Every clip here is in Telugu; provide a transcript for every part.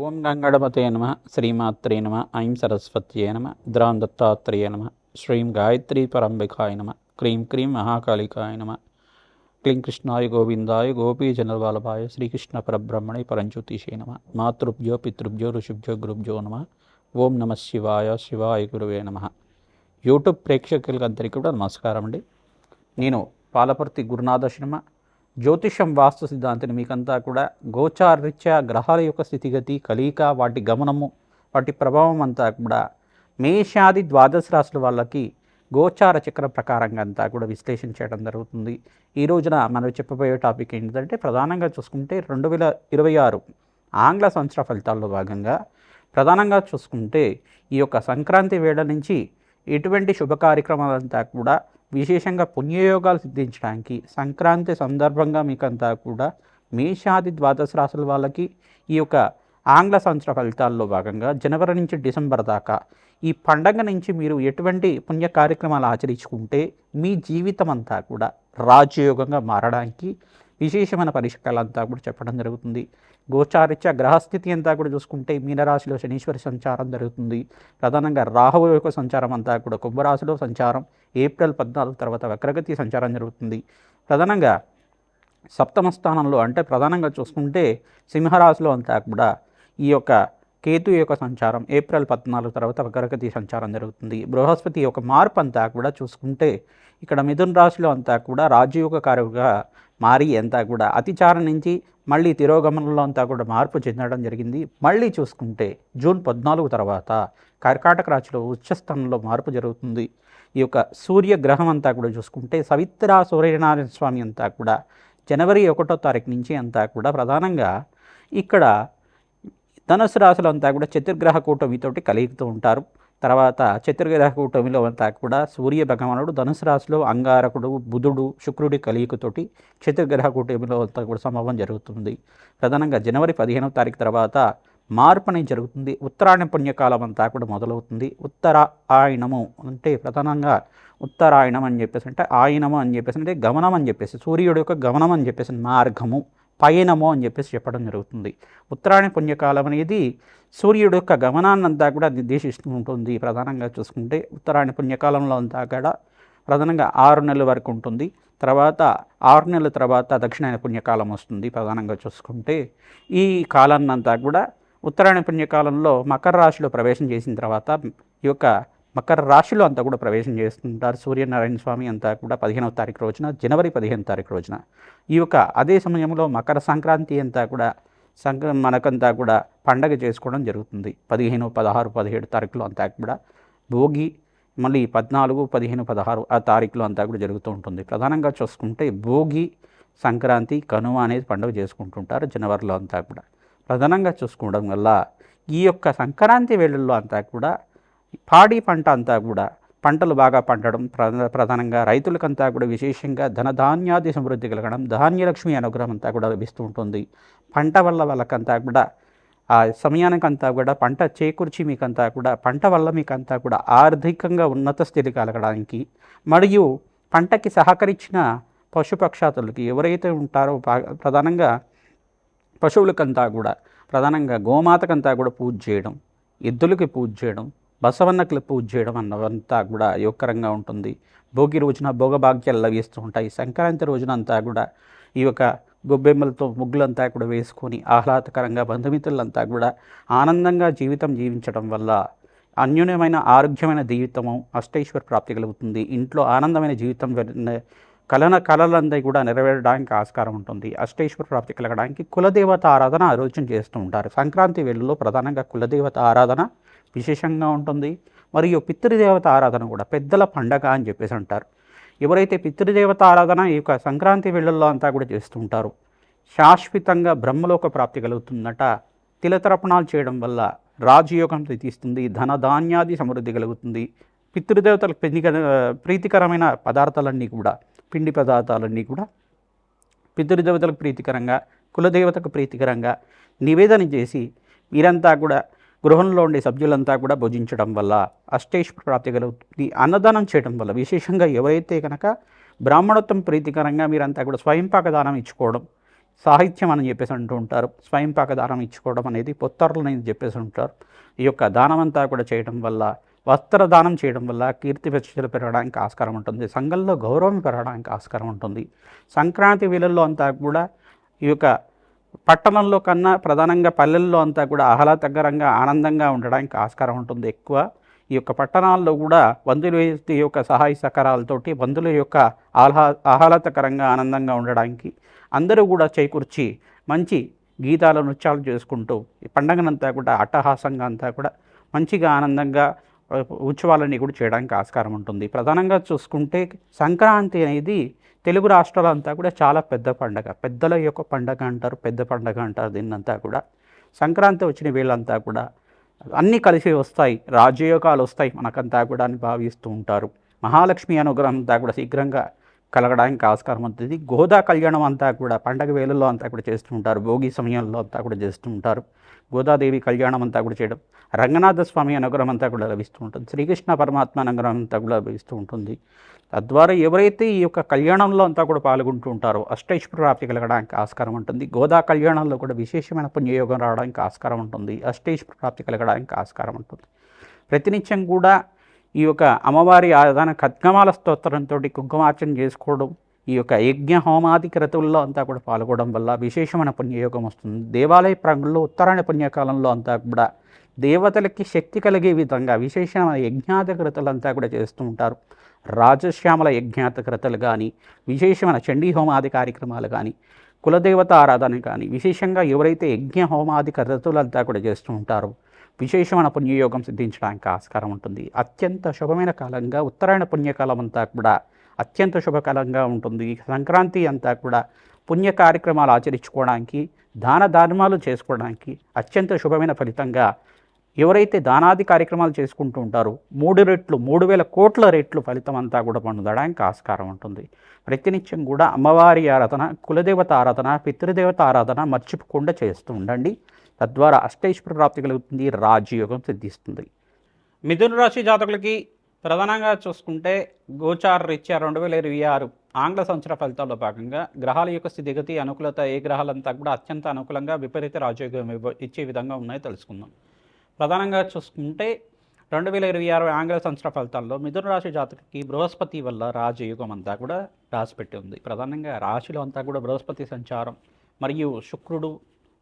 ఓం గంగణపతే నమ శ్రీమాత్రే నమ ఐం సరస్వత్యే నమ ద్రాం దత్తాత్రేయ నమ శ్రీం గాయత్రీ పరంబికాయ నమ క్రీం క్రీం మహాకాళికాయ నమ క్లీం కృష్ణాయ గోవిందాయ గోపీజనవల్లభాయ శ్రీకృష్ణ పరబ్రహ్మణే పరంజ్యోతిషే నమ మాతృభ్యో పితృభ్యో ఋషిభ్యో గురుభ్యో నమ ఓం నమ శివాయ శివాయ గురువే నమ. యూట్యూబ్ ప్రేక్షకులందరికీ కూడా నమస్కారం అండి. నేను పాలపర్తి గురునాథ శర్మ, జ్యోతిషం వాస్తు సిద్ధాంతిని. మీకంతా కూడా గోచారరీత్యా గ్రహాల యొక్క స్థితిగతి, కలయిక, వాటి గమనము, వాటి ప్రభావం అంతా కూడా మేషాది ద్వాదశ రాశుల వాళ్ళకి గోచార చక్ర ప్రకారంగా అంతా కూడా విశ్లేషించడం జరుగుతుంది. ఈ రోజున మనం చెప్పబోయే టాపిక్ ఏంటంటే, ప్రధానంగా చూసుకుంటే 2026 ఆంగ్ల సంవత్సర ఫలితాల్లో భాగంగా ప్రధానంగా చూసుకుంటే ఈ యొక్క సంక్రాంతి వేళ నుంచి ఎటువంటి శుభ కార్యక్రమాలంతా కూడా విశేషంగా పుణ్యయోగాలు సిద్ధించడానికి సంక్రాంతి సందర్భంగా మీకంతా కూడా మేషాది ద్వాదశ రాశుల వాళ్ళకి ఈ యొక్క ఆంగ్ల సంవత్సర ఫలితాల్లో భాగంగా జనవరి నుంచి డిసెంబర్ దాకా ఈ పండగ నుంచి మీరు ఎటువంటి పుణ్య కార్యక్రమాలు ఆచరించుకుంటే మీ జీవితం అంతా కూడా రాజయోగంగా మారడానికి విశేషమైన పరిష్కారాలంతా కూడా చెప్పడం జరుగుతుంది. గోచారిత్య గ్రహస్థితి అంతా కూడా చూసుకుంటే మీనరాశిలో శనీశ్వరి సంచారం జరుగుతుంది. ప్రధానంగా రాహువు యొక్క సంచారం అంతా కూడా కుంభరాశిలో సంచారం ఏప్రిల్ 14 తర్వాత వక్రగతి సంచారం జరుగుతుంది. ప్రధానంగా సప్తమ స్థానంలో అంటే ప్రధానంగా చూసుకుంటే సింహరాశిలో అంతా కూడా ఈ యొక్క కేతు యొక్క సంచారం ఏప్రిల్ 14 తర్వాత వక్రగతి సంచారం జరుగుతుంది. బృహస్పతి యొక్క మార్పు అంతా కూడా చూసుకుంటే ఇక్కడ మిథున రాశిలో అంతా కూడా రాజయోగ కారకుగా మారి అంతా కూడా అతిచారం నుంచి మళ్ళీ తిరోగమనంలో అంతా కూడా మార్పు చెందడం జరిగింది. మళ్ళీ చూసుకుంటే జూన్ 14 తర్వాత కర్కాటక రాశిలో ఉచ్చస్థానంలో మార్పు జరుగుతుంది. ఈ యొక్క సూర్యగ్రహం అంతా కూడా చూసుకుంటే సవిత్రా సూర్యనారాయణ స్వామి అంతా కూడా జనవరి 1వ తారీఖు నుంచి అంతా కూడా ప్రధానంగా ఇక్కడ ధనుసు రాశులు అంతా కూడా చతుర్గ్రహ కూటమితోటి కలుగుతూ ఉంటారు. తర్వాత చతుర్గ్రహ కూటమిలో అంతా కూడా సూర్య భగవానుడు ధనుసు రాశిలో అంగారకుడు బుధుడు శుక్రుడి కలయికతోటి చతుర్గ్రహ కూటమిలో అంతా కూడా సంభవం జరుగుతుంది. ప్రధానంగా జనవరి 15వ తారీఖు తర్వాత మార్పు అనేది జరుగుతుంది. ఉత్తరాయణ పుణ్యకాలం అంతా కూడా మొదలవుతుంది. ఉత్తరాయణము అంటే ప్రధానంగా ఉత్తరాయణం అని చెప్పేసి అంటే ఆయనము అని చెప్పేసి అంటే గమనం అని చెప్పేసి సూర్యుడు యొక్క గమనం అని చెప్పేసి మార్గము పయనము అని చెప్పేసి చెప్పడం జరుగుతుంది. ఉత్తరాయణ పుణ్యకాలం అనేది సూర్యుడు యొక్క గమనాన్నంతా కూడా నిర్దేశిస్తూ ఉంటుంది. ప్రధానంగా చూసుకుంటే ఉత్తరాయణ పుణ్యకాలంలో అంతా కూడా ప్రధానంగా 6 నెలల వరకు ఉంటుంది. తర్వాత 6 నెలల తర్వాత దక్షిణాయన పుణ్యకాలం వస్తుంది. ప్రధానంగా చూసుకుంటే ఈ కాలాన్నంతా కూడా ఉత్తరాయణ పుణ్యకాలంలో మకర రాశిలో ప్రవేశం చేసిన తర్వాత ఈ యొక్క మకర రాశిలో అంతా కూడా ప్రవేశం చేస్తుంటారు సూర్యనారాయణ స్వామి అంతా కూడా 15వ తారీఖు రోజున జనవరి 15వ తారీఖు రోజున. ఈ యొక్క అదే సమయంలో మకర సంక్రాంతి అంతా కూడా మనకంతా కూడా పండగ చేసుకోవడం జరుగుతుంది. 15, 16, 17 తారీఖులో అంతా కూడా భోగి, మళ్ళీ 14, 15, 16 ఆ తారీఖులో అంతా కూడా జరుగుతూ ఉంటుంది. ప్రధానంగా చూసుకుంటే భోగి, సంక్రాంతి, కనుమ అనేది పండుగ చేసుకుంటుంటారు జనవరిలో అంతా కూడా. ప్రధానంగా చూసుకోవడం వల్ల ఈ యొక్క సంక్రాంతి వేళల్లో అంతా కూడా పాడి పంట అంతా కూడా పంటలు బాగా పండడం, ప్రధానంగా రైతులకంతా కూడా విశేషంగా ధనధాన్యాది సమృద్ధి కలగడం, ధాన్యలక్ష్మి అనుగ్రహం అంతా కూడా లభిస్తూ ఉంటుంది. పంట వల్ల వాళ్ళకంతా కూడా ఆ సమయానికంతా కూడా పంట చేకూర్చి మీకంతా కూడా పంట వల్ల మీకంతా కూడా ఆర్థికంగా ఉన్నత స్థితి కలగడానికి మరియు పంటకి సహకరించిన పశుపక్షాతులకి ఎవరైతే ఉంటారో ప్రధానంగా పశువులకంతా కూడా ప్రధానంగా గోమాతకంతా కూడా పూజ చేయడం, ఎద్దులకి పూజ చేయడం, బసవన్నకులు పూజ చేయడం అన్నవంతా కూడా యోగకరంగా ఉంటుంది. భోగి రోజున భోగభాగ్యాలు లభిస్తూ ఉంటాయి. సంక్రాంతి రోజున అంతా కూడా ఈ యొక్క గొబ్బెమ్మలతో ముగ్గులంతా కూడా వేసుకొని ఆహ్లాదకరంగా బంధుమిత్రులంతా కూడా ఆనందంగా జీవితం జీవించడం వల్ల అన్యోన్యమైన ఆరోగ్యమైన జీవితము అష్టైశ్వర ప్రాప్తి కలుగుతుంది. ఇంట్లో ఆనందమైన జీవితం కళలంతా కూడా నెరవేరడానికి ఆస్కారం ఉంటుంది. అష్టైశ్వర ప్రాప్తి కలగడానికి కులదేవత ఆరాధన ఆ రోజున చేస్తూ ఉంటారు. సంక్రాంతి వేళల్లో ప్రధానంగా కులదేవత ఆరాధన విశేషంగా ఉంటుంది. మరియు పితృదేవత ఆరాధన కూడా పెద్దల పండగ అని చెప్పేసి అంటారు. ఎవరైతే పితృదేవత ఆరాధన ఈ యొక్క సంక్రాంతి వేళల్లో అంతా కూడా చేస్తూ ఉంటారో శాశ్వతంగా బ్రహ్మలోక ప్రాప్తి కలుగుతుందట. తిలతర్పణాలు చేయడం వల్ల రాజయోగం తీస్తుంది, ధనధాన్యాది సమృద్ధి కలుగుతుంది. పితృదేవతలకు ప్రీతికరమైన పదార్థాలన్నీ కూడా పిండి పదార్థాలన్నీ కూడా పితృదేవతలకు ప్రీతికరంగా కులదేవతకు ప్రీతికరంగా నివేదన చేసి మీరంతా కూడా గృహంలో ఉండే సభ్యులంతా కూడా భుజించడం వల్ల అష్టైశ్వర ప్రాప్తి కలుగుతుంది. అన్నదానం చేయడం వల్ల విశేషంగా ఎవరైతే కనుక బ్రాహ్మణోత్తం ప్రీతికరంగా మీరంతా కూడా స్వయంపాక దానం ఇచ్చుకోవడం, సాహిత్యం అని చెప్పేసి అంటూ ఉంటారు. స్వయంపాక దానం ఇచ్చుకోవడం అనేది పొత్తర్లు అని చెప్పేసి ఉంటారు. ఈ యొక్క దానం అంతా కూడా చేయడం వల్ల, వస్త్రదానం చేయడం వల్ల కీర్తి ప్రతిష్టలు పెరగడానికి ఆస్కారం ఉంటుంది. సంఘంలో గౌరవం పెరగడానికి ఆస్కారం ఉంటుంది. సంక్రాంతి వేళల్లో అంతా కూడా ఈ యొక్క పట్టణంలో కన్నా ప్రధానంగా పల్లెల్లో అంతా కూడా ఆహ్లాదకరంగా ఆనందంగా ఉండడానికి ఆస్కారం ఉంటుంది ఎక్కువ. ఈ యొక్క పట్టణాల్లో కూడా బంధువుల యొక్క సహాయ సహకారాలతోటి బంధువుల యొక్క ఆహ్లాదకరంగా ఆనందంగా ఉండడానికి అందరూ కూడా చేకూర్చి మంచి గీతాల నృత్యాలు చేసుకుంటూ ఈ పండగనంతా కూడా అట్టహాసంగా అంతా కూడా మంచిగా ఆనందంగా ఉత్సవాలన్నీ కూడా చేయడానికి ఆస్కారం ఉంటుంది. ప్రధానంగా చూసుకుంటే సంక్రాంతి అనేది తెలుగు రాష్ట్రాలంతా కూడా చాలా పెద్ద పండగ, పెద్దల యొక్క పండగ అంటారు, పెద్ద పండగ అంటారు దీన్నంతా కూడా. సంక్రాంతి వచ్చిన వీళ్ళంతా కూడా అన్నీ కలిసి వస్తాయి, రాజయోగాలు వస్తాయి మనకంతా కూడా అని భావిస్తూ ఉంటారు. మహాలక్ష్మి అనుగ్రహం అంతా కూడా శీఘ్రంగా కలగడానికి ఆస్కారం ఉంటుంది. గోదా కళ్యాణం అంతా కూడా పండగ వేళల్లో అంతా కూడా చేస్తూ ఉంటారు, భోగి సమయంలో అంతా కూడా చేస్తూ ఉంటారు. గోదాదేవి కళ్యాణం అంతా కూడా చేయడం, రంగనాథ స్వామి అనుగ్రహం అంతా కూడా లభిస్తూ ఉంటుంది, శ్రీకృష్ణ పరమాత్మ అనుగ్రహం అంతా కూడా లభిస్తూ ఉంటుంది. తద్వారా ఎవరైతే ఈ యొక్క కళ్యాణంలో అంతా కూడా పాల్గొంటూ ఉంటారో అష్టైశ్వర్య ప్రాప్తి కలగడానికి ఆస్కారం ఉంటుంది. గోదా కళ్యాణంలో కూడా విశేషమైన పుణ్యయోగం రావడానికి ఆస్కారం ఉంటుంది, అష్టైశ్వర్య ప్రాప్తి కలగడానికి ఆస్కారం ఉంటుంది. ప్రతినిత్యం కూడా ఈ యొక్క అమ్మవారి ఆరాధన ఖడ్గమాల స్తోత్రంతో కుంకుమార్చన చేసుకోవడం, ఈ యొక్క యజ్ఞ హోమాది క్రతువుల్లో అంతా కూడా పాల్గొనడం వల్ల విశేషమైన పుణ్యయోగం వస్తుంది. దేవాలయ ప్రాంగణంలో ఉత్తరాయణ పుణ్యకాలంలో అంతా కూడా దేవతలకి శక్తి కలిగే విధంగా విశేషమైన యజ్ఞాత క్రతులంతా కూడా చేస్తూ ఉంటారు. రాజశ్యామల యజ్ఞాత క్రతులు కానీ, విశేషమైన చండీ హోమాది కార్యక్రమాలు కానీ, కులదేవత ఆరాధన కానీ, విశేషంగా ఎవరైతే యజ్ఞ హోమాది క్రతులంతా కూడా చేస్తూ ఉంటారో విశేషమైన పుణ్యయోగం సిద్ధించడానికి ఆస్కారం ఉంటుంది. అత్యంత శుభమైన కాలంగా ఉత్తరాయణ పుణ్యకాలం అంతా కూడా అత్యంత శుభకాలంగా ఉంటుంది. సంక్రాంతి అంతా కూడా పుణ్య కార్యక్రమాలు ఆచరించుకోవడానికి, దాన ధర్మాలు చేసుకోవడానికి అత్యంత శుభమైన ఫలితంగా ఎవరైతే దానాది కార్యక్రమాలు చేసుకుంటూ ఉంటారో 3 రెట్లు 3000 కోట్ల రెట్లు ఫలితం అంతా కూడా పొందడానికి ఆస్కారం ఉంటుంది. ప్రతినిత్యం కూడా అమ్మవారి ఆరాధన, కులదేవత ఆరాధన, పితృదేవత ఆరాధన మర్చిపోకుండా చేస్తూ ఉండండి. తద్వారా అష్టైశ్వర్య ప్రాప్తి కలుగుతుంది, రాజయోగం సిద్ధిస్తుంది. మిథున రాశి జాతకులకి ప్రధానంగా చూసుకుంటే గోచార రీత్యా 2026 ఆంగ్ల సంవత్సర ఫలితాల్లో భాగంగా గ్రహాల యొక్క స్థితిగతి అనుకూలత ఏ గ్రహాలంతా కూడా అత్యంత అనుకూలంగా విపరీత రాజయోగం ఇచ్చే విధంగా ఉన్నాయో తెలుసుకుందాం. ప్రధానంగా చూసుకుంటే 2026 ఆంగ్ల సంవత్సర ఫలితాల్లో మిథున రాశి జాతకులకి బృహస్పతి వల్ల రాజయోగం అంతా కూడా రాసిపెట్టి ఉంది. ప్రధానంగా రాశిలో అంతా కూడా బృహస్పతి సంచారం మరియు శుక్రుడు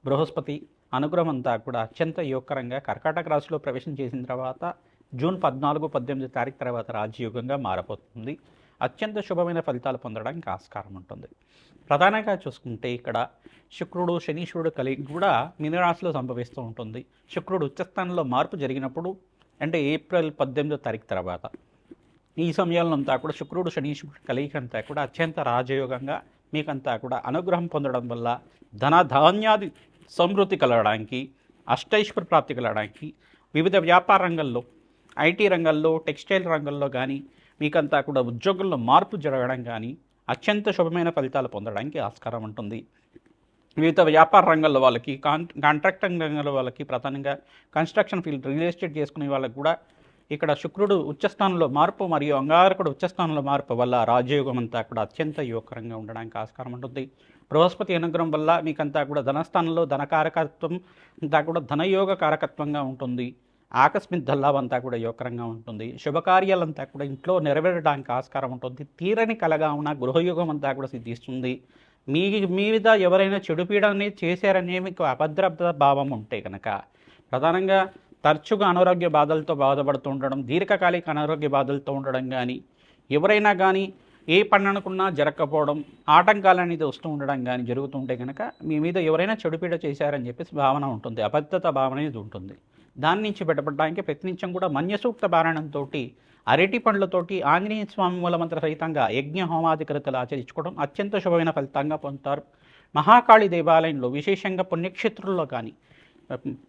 బృహస్పతి అనుగ్రహం అంతా కూడా అత్యంత యోగకరంగా కర్కాటక రాశిలో ప్రవేశం చేసిన తర్వాత జూన్ 14-18 తారీఖు తర్వాత రాజయోగంగా మారబోతుంది. అత్యంత శుభమైన ఫలితాలు పొందడానికి ఆస్కారం ఉంటుంది. ప్రధానంగా చూసుకుంటే ఇక్కడ శుక్రుడు శనీశ్వరుడు కలిగి కూడా మీనరాశిలో సంభవిస్తూ ఉంటుంది. శుక్రుడు ఉచ్చస్థానంలో మార్పు జరిగినప్పుడు అంటే ఏప్రిల్ 18 తారీఖు తర్వాత ఈ సమయంలో అంతా కూడా శుక్రుడు శనీశ్వరుడు కలిగి అంతా కూడా అత్యంత రాజయోగంగా మీకంతా కూడా అనుగ్రహం పొందడం వల్ల ధన ధాన్యాది సమృద్ధి కలగడానికి, అష్టైశ్వర్య ప్రాప్తి కలగడానికి, వివిధ వ్యాపార రంగంలో, ఐటీ రంగంలో, టెక్స్టైల్ రంగంలో కానీ మీకంతా కూడా ఉద్యోగుల్లో మార్పు జరగడం కానీ అత్యంత శుభమైన ఫలితాలు పొందడానికి ఆస్కారం ఉంటుంది. వివిధ వ్యాపార రంగంలో వాళ్ళకి, కాంట్రాక్టింగ్ రంగంలో వాళ్ళకి, ప్రధానంగా కన్స్ట్రక్షన్ ఫీల్డ్, రియల్ ఎస్టేట్ చేసుకునే వాళ్ళకి కూడా ఇక్కడ శుక్రుడు ఉచ్చస్థానంలో మార్పు మరియు అంగారకుడు ఉచ్చస్థానంలో మార్పు వల్ల రాజయోగం అంతా కూడా అత్యంత యోగకరంగా ఉండడానికి ఆస్కారం ఉంటుంది. బృహస్పతి అనుగ్రహం వల్ల మీకంతా కూడా ధనస్థానంలో ధనకారకత్వం అంతా కూడా ధనయోగ కారకత్వంగా ఉంటుంది. ఆకస్మిక ధల్లాభం అంతా కూడా యోగకరంగా ఉంటుంది. శుభకార్యాలంతా కూడా ఇంట్లో నెరవేరడానికి ఆస్కారం ఉంటుంది. తీరని కలగా ఉన్న గృహయోగం అంతా కూడా సిద్ధిస్తుంది. మీ మీద ఎవరైనా చెడుపీడని చేశారనే మీకు అభద్రత భావం ఉంటే కనుక ప్రధానంగా తరచుగా అనారోగ్య బాధలతో బాధపడుతూ ఉండడం, దీర్ఘకాలిక అనారోగ్య బాధలతో ఉండడం కానీ, ఎవరైనా కానీ ఏ పని అనుకున్నా జరగకపోవడం, ఆటంకాలు అనేది వస్తూ ఉండడం కానీ జరుగుతుంటే కనుక మీ మీద ఎవరైనా చెడుపీడ చేశారని చెప్పేసి భావన ఉంటుంది, అభద్రత భావన అనేది ఉంటుంది. దాని నుంచి బయటపడడానికి ప్రతినిత్యం కూడా మన్యసూక్త పారాయణంతో, అరటి పండ్లతోటి ఆంజనేయ స్వామి మూలమంత్ర సహితంగా యజ్ఞ హోమాది క్రతులు ఆచరించుకోవడం అత్యంత శుభమైన ఫలితంగా పొందుతారు. మహాకాళి దేవాలయంలో విశేషంగా పుణ్యక్షేత్రుల్లో కానీ,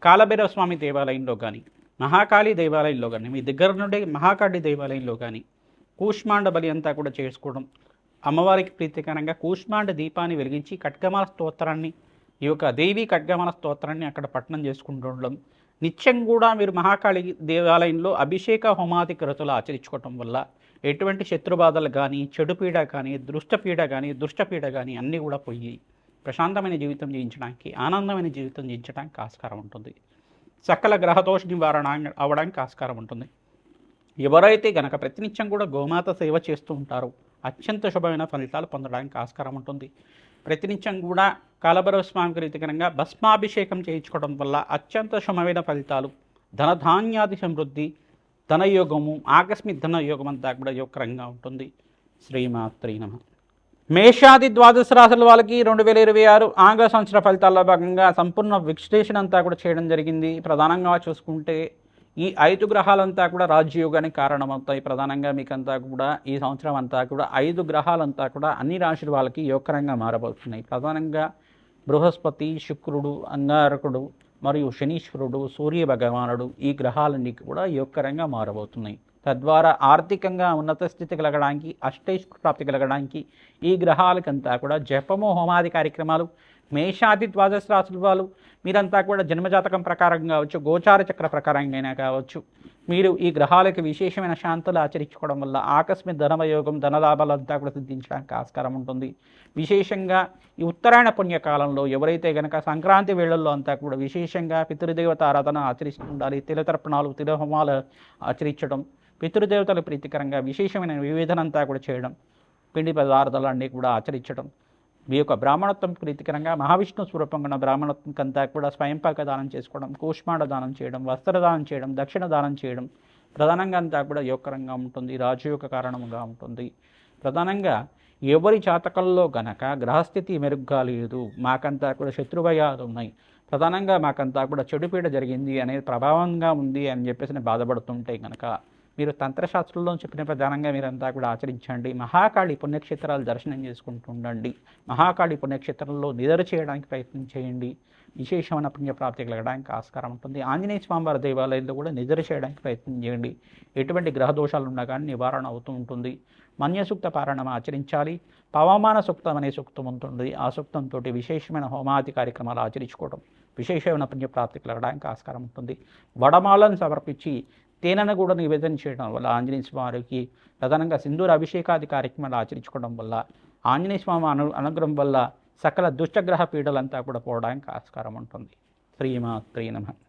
కాలభైరవ స్వామి దేవాలయంలో కానీ, మహాకాళి దేవాలయంలో కానీ, మీ దగ్గర నుండి మహాకాళి దేవాలయంలో కానీ కూష్మాండ బలి అంతా కూడా చేసుకోవడం, అమ్మవారికి ప్రీతికరంగా కూష్మాండ దీపాన్ని వెలిగించి ఖడ్గమాల స్తోత్రాన్ని, ఈ యొక్క దేవి ఖడ్గమాల స్తోత్రాన్ని అక్కడ పఠనం చేసుకుంటూ ఉండడం, నిత్యం కూడా మీరు మహాకాళి దేవాలయంలో అభిషేక హోమాది క్రతులు ఆచరించుకోవటం వల్ల ఎటువంటి శత్రుబాధలు కానీ, చెడుపీడ కానీ, దృష్టపీడ కానీ, దుష్టపీడ కానీ అన్నీ కూడా పోయి ప్రశాంతమైన జీవితం జీవించడానికి, ఆనందమైన జీవితం జీవించడానికి ఆస్కారం ఉంటుంది. సకల గ్రహదోష నివారణ అవ్వడానికి ఆస్కారం ఉంటుంది. ఎవరైతే గనక ప్రతినిత్యం కూడా గోమాత సేవ చేస్తూ ఉంటారో అత్యంత శుభమైన ఫలితాలు పొందడానికి ఆస్కారం ఉంటుంది. ప్రతినిత్యం కూడా కాలభైరవ స్వామికి రీతికరంగా భస్మాభిషేకం చేయించుకోవడం వల్ల అత్యంత శుభమైన ఫలితాలు, ధనధాన్యాది సమృద్ధి, ధనయోగము, ఆకస్మిక ధనయోగం అంతా కూడా యోగకరంగా ఉంటుంది. శ్రీమాత్రే నమః. మేషాది ద్వాదశ రాశుల వాళ్ళకి 2026 ఆంగ్ల సంవత్సర ఫలితాల్లో భాగంగా సంపూర్ణ విశ్లేషణ అంతా కూడా చేయడం జరిగింది. ప్రధానంగా చూసుకుంటే ఈ 5 గ్రహాలంతా కూడా రాజ్యయోగానికి కారణమవుతాయి. ప్రధానంగా మీకంతా కూడా ఈ సంవత్సరం అంతా కూడా 5 గ్రహాలంతా కూడా అన్ని రాశుల వాళ్ళకి యోగకరంగా మారబోతున్నాయి. ప్రధానంగా బృహస్పతి, శుక్రుడు, అంగారకుడు మరియు శనీశ్వరుడు, సూర్య భగవానుడు ఈ గ్రహాలన్నీ కూడా యోగకరంగా మారబోతున్నాయి. తద్వారా ఆర్థికంగా ఉన్నత స్థితి కలగడానికి, అష్టైశ్వర్య ప్రాప్తి కలగడానికి ఈ గ్రహాలకంతా కూడా జపము, హోమాది కార్యక్రమాలు, మేషాది ద్వాదశ రాశుల వాళ్ళు మీరంతా కూడా జన్మజాతకం ప్రకారం కావచ్చు, గోచార చక్ర ప్రకారంగా కావచ్చు, మీరు ఈ గ్రహాలకు విశేషమైన శాంతులు ఆచరించుకోవడం వల్ల ఆకస్మిక ధనవయోగం, ధనలాభాలంతా కూడా సిద్ధించడానికి ఆస్కారం ఉంటుంది. విశేషంగా ఈ ఉత్తరాయణ పుణ్యకాలంలో ఎవరైతే కనుక సంక్రాంతి వేళల్లో అంతా కూడా విశేషంగా పితృదేవత ఆరాధన ఆచరిస్తూ ఉండాలి. తిలతర్పణాలు, తిలహోమాలు ఆచరించడం, పితృదేవతల ప్రీతికరంగా విశేషమైన వివేదనంతా కూడా చేయడం, పిండి పదార్థాలన్నీ కూడా ఆచరించడం, మీ యొక్క బ్రాహ్మణత్వం ప్రీతికరంగా మహావిష్ణు స్వరూపంగా బ్రాహ్మణత్వంకంతా కూడా స్వయంపాక దానం చేసుకోవడం, కూష్మాండ దానం చేయడం, వస్త్రదానం చేయడం, దక్షిణ దానం చేయడం ప్రధానంగా అంతా కూడా యోగకరంగా ఉంటుంది. రాజయోగ కారణంగా ఉంటుంది. ప్రధానంగా ఎవరి జాతకంలో గనక గ్రహస్థితి మెరుగ్గా లేదు, మాకంతా కూడా శత్రుభయాలు ఉన్నాయి, ప్రధానంగా మాకంతా కూడా చెడుపీడ జరిగింది అనేది ప్రభావంగా ఉంది అని చెప్పేసి బాధపడుతుంటే కనుక మీరు తంత్రశాస్త్రంలో చెప్పిన ప్రధానంగా మీరంతా కూడా ఆచరించండి. మహాకాళి పుణ్యక్షేత్రాలు దర్శనం చేసుకుంటూ ఉండండి. మహాకాళి పుణ్యక్షేత్రంలో నిద్ర చేయడానికి ప్రయత్నం చేయండి. విశేషమైన పుణ్యప్రాప్తి కలగడానికి ఆస్కారం ఉంటుంది. ఆంజనేయ స్వామివారి దేవాలయంలో కూడా నిద్ర చేయడానికి ప్రయత్నం చేయండి. ఎటువంటి గ్రహ దోషాలు ఉన్నా కానీ నివారణ అవుతూ ఉంటుంది. మన్యసూక్త పారాయణం ఆచరించాలి. పవమాన సూక్తం అనే సూక్తం ఉంటుంది. ఆ సూక్తంతో విశేషమైన హోమాది కార్యక్రమాలు ఆచరించుకోవడం విశేషమైన పుణ్యప్రాప్తి కలగడానికి ఆస్కారం ఉంటుంది. వడమాలను సమర్పించి తేనెను కూడా నివేదన చేయడం వల్ల ఆంజనేయ స్వామికి ప్రధానంగా సింధూర అభిషేకాది కార్యక్రమాలు ఆచరించుకోవడం వల్ల ఆంజనేయ స్వామి అనుగ్రహం వల్ల సకల దుష్టగ్రహ పీడలంతా కూడా పోవడానికి ఆస్కారం ఉంటుంది. శ్రీమాత్రే నమః.